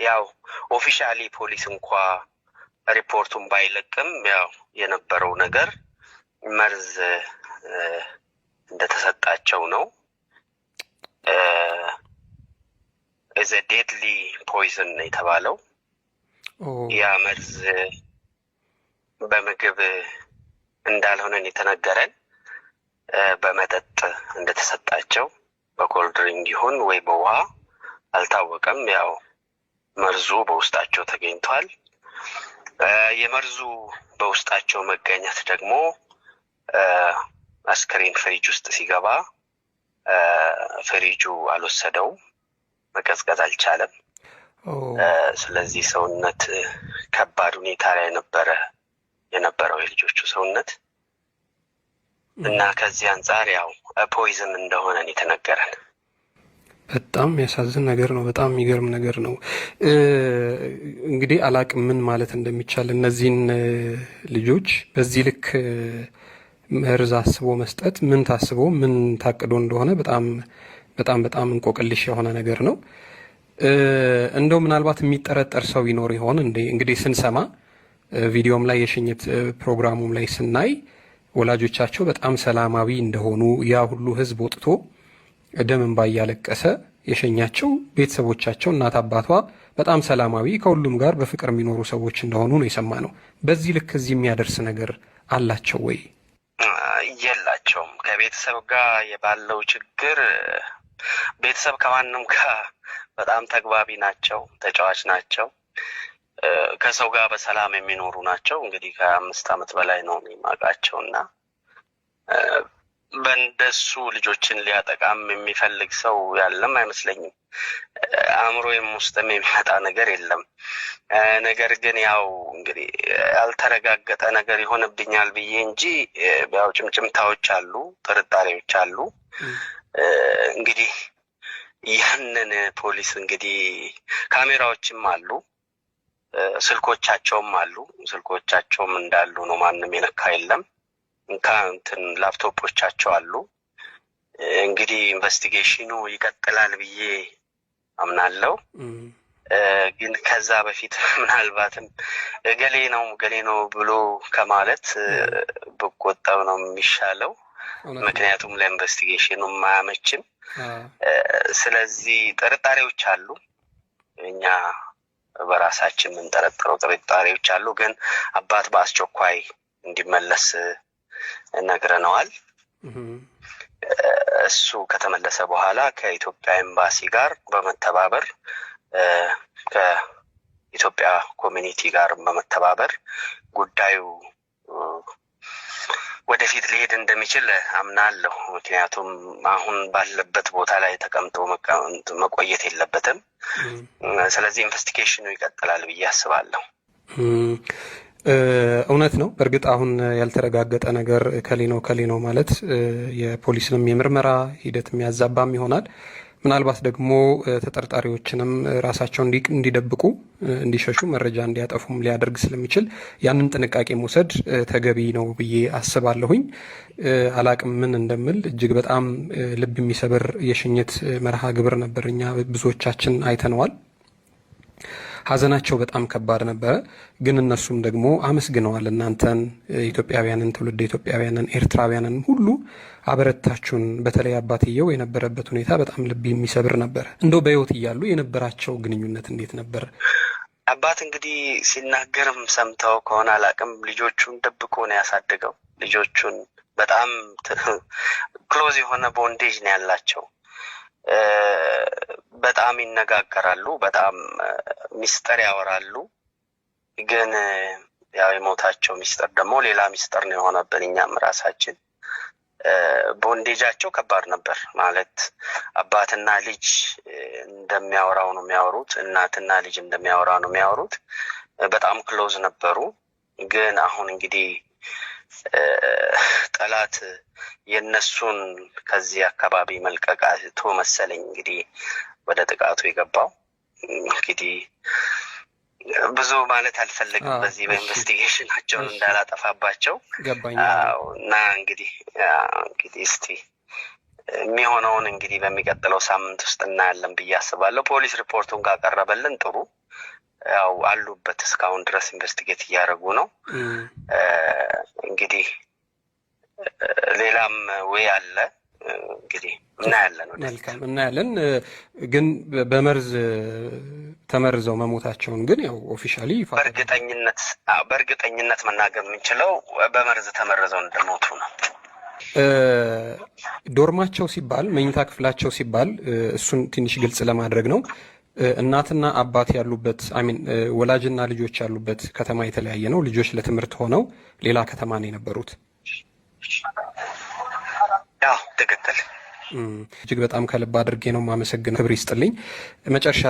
ያው ኦፊሻሊ ፖሊስ እንኳን ሪፖርቱን ባይለቅም ያው የነበረው ነገር መርዝ እንደተሰጣቸው ነው። is a deadly poison የተባለው ያ መርዝ በምግብ እንዳልሆነ የተነገረን በመጠጥ እንደተሰጣቸው በኮልድ ድሪንክ ይሁን ወይ በውሃ አልታወቀም። ያው መርዙ በውስጣቸው ተገኝቷል። የመርዙ በውስጣቸው መገኘት ደግሞ አስክሬን ፍሪጅ ውስጥ ሲገባ ፍሪጁ አልወሰደውም፣ መቀዝቀዝ አልቻለም። ስለዚህ ሰውነት ከባድ ሁኔታ ላይ የነበረው የልጆቹ ሰውነት እና ከዚህ አንጻር ያው ፖይዝን እንደሆነ የተነገረን። በጣም ያሳዝን ነገር ነው። በጣም የሚገርም ነገር ነው። እንግዲህ አላቅም ምን ማለት እንደሚቻል እነዚህን ልጆች በዚህ ልክ መርዝ አስቦ መስጠት ምን ታስቦ ምን ታቅዶ እንደሆነ በጣም በጣም በጣም እንቆቅልሽ የሆነ ነገር ነው። እንደው ምናልባት የሚጠረጠር ሰው ይኖር ይሆን እንዴ? እንግዲህ ስንሰማ ቪዲዮም ላይ የሽኝት ፕሮግራሙም ላይ ስናይ ወላጆቻቸው በጣም ሰላማዊ እንደሆኑ ያ ሁሉ ህዝብ ወጥቶ ደም እንባ እያለቀሰ የሸኛቸው ቤተሰቦቻቸው እናት አባቷ በጣም ሰላማዊ ከሁሉም ጋር በፍቅር የሚኖሩ ሰዎች እንደሆኑ ነው የሰማነው። በዚህ ልክ እዚህ የሚያደርስ ነገር አላቸው ወይ? የላቸውም። ከቤተሰብ ጋር የባለው ችግር ቤተሰብ ከማንም ጋር በጣም ተግባቢ ናቸው፣ ተጫዋች ናቸው፣ ከሰው ጋር በሰላም የሚኖሩ ናቸው። እንግዲህ ከ5 ዓመት በላይ ነው የማውቃቸው እና በእንደሱ ልጆችን ሊያጠቃም የሚፈልግ ሰው ያለም አይመስለኝም። አእምሮዬም ውስጥም የሚመጣ ነገር የለም። ነገር ግን ያው እንግዲህ ያልተረጋገጠ ነገር ይሆንብኛል ብዬ እንጂ ያው ጭምጭምታዎች አሉ፣ ጥርጣሬዎች አሉ። እንግዲህ ያንን ፖሊስ እንግዲህ ካሜራዎችም አሉ፣ ስልኮቻቸውም አሉ። ስልኮቻቸውም እንዳሉ ነው፣ ማንም የነካ የለም። እንትን ላፕቶፖቻቸው አሉ። እንግዲህ ኢንቨስቲጌሽኑ ይቀጥላል ብዬ አምናለሁ። ግን ከዛ በፊት ምናልባትም ገሌ ነው ብሎ ከማለት ብቆጠብ ነው የሚሻለው። ምክንያቱም ለኢንቨስቲጌሽኑ ማያመችም። ስለዚህ ጥርጣሬዎች አሉ፣ እኛ በራሳችን የምንጠረጥረው ጥርጣሬዎች አሉ። ግን አባት በአስቸኳይ እንዲመለስ ነግረነዋል። እሱ ከተመለሰ በኋላ ከኢትዮጵያ ኤምባሲ ጋር በመተባበር ከኢትዮጵያ ኮሚኒቲ ጋር በመተባበር ጉዳዩ ወደፊት ሊሄድ እንደሚችል አምናለሁ። ምክንያቱም አሁን ባለበት ቦታ ላይ ተቀምጦ መቆየት የለበትም። ስለዚህ ኢንቨስቲጌሽኑ ይቀጥላል ብዬ አስባለሁ። እውነት ነው። በእርግጥ አሁን ያልተረጋገጠ ነገር ከሌ ነው ማለት የፖሊስንም የምርመራ ሂደት የሚያዛባም ይሆናል። ምናልባት ደግሞ ተጠርጣሪዎችንም ራሳቸው እንዲደብቁ፣ እንዲሸሹ፣ መረጃ እንዲያጠፉም ሊያደርግ ስለሚችል ያንን ጥንቃቄ መውሰድ ተገቢ ነው ብዬ አስባለሁኝ። አላቅም ምን እንደምል። እጅግ በጣም ልብ የሚሰብር የሽኝት መርሃ ግብር ነበር። እኛ ብዙዎቻችን አይተነዋል። ሀዘናቸው በጣም ከባድ ነበረ። ግን እነሱም ደግሞ አመስግነዋል። እናንተን ኢትዮጵያውያንን፣ ትውልድ ኢትዮጵያውያንን፣ ኤርትራውያንን ሁሉ አበረታችሁን። በተለይ አባትየው የነበረበት ሁኔታ በጣም ልብ የሚሰብር ነበር። እንደው በሕይወት እያሉ የነበራቸው ግንኙነት እንዴት ነበር? አባት እንግዲህ ሲናገርም ሰምተው ከሆነ አላቅም፣ ልጆቹን ደብቆ ነው ያሳደገው። ልጆቹን በጣም ክሎዝ የሆነ ቦንዴጅ ነው ያላቸው። በጣም ይነጋገራሉ፣ በጣም ሚስጥር ያወራሉ። ግን ያው የሞታቸው ሚስጥር ደግሞ ሌላ ሚስጥር ነው የሆነብን እኛም ራሳችን። ቦንዴጃቸው ከባድ ነበር። ማለት አባትና ልጅ እንደሚያወራው ነው የሚያወሩት፣ እናትና ልጅ እንደሚያወራ ነው የሚያወሩት። በጣም ክሎዝ ነበሩ። ግን አሁን እንግዲህ ጠላት የነሱን ከዚህ አካባቢ መልቀቃቶ መሰለኝ እንግዲህ ወደ ጥቃቱ የገባው። እንግዲህ ብዙ ማለት አልፈለግም በዚህ በኢንቨስቲጌሽናቸውን እንዳላጠፋባቸው። እና እንግዲህ እስቲ የሚሆነውን እንግዲህ በሚቀጥለው ሳምንት ውስጥ እናያለን ብዬ አስባለሁ። ፖሊስ ሪፖርቱን ካቀረበልን ጥሩ፣ ያው አሉበት እስካሁን ድረስ ኢንቨስቲጌት እያደረጉ ነው። እንግዲህ ሌላም ወይ አለ እንግዲህ እናያለን። መልካም እናያለን። ግን በመርዝ ተመርዘው መሞታቸውን ግን ያው ኦፊሻሊ በእርግጠኝነት መናገር የምንችለው በመርዝ ተመርዘው እንደሞቱ ነው። ዶርማቸው ሲባል መኝታ ክፍላቸው ሲባል እሱን ትንሽ ግልጽ ለማድረግ ነው። እናትና አባት ያሉበት ወላጅና ልጆች ያሉበት ከተማ የተለያየ ነው። ልጆች ለትምህርት ሆነው ሌላ ከተማ ነው የነበሩት። ያው ትክክል። እጅግ በጣም ከልብ አድርጌ ነው የማመሰግነው። ክብር ይስጥልኝ። መጨረሻ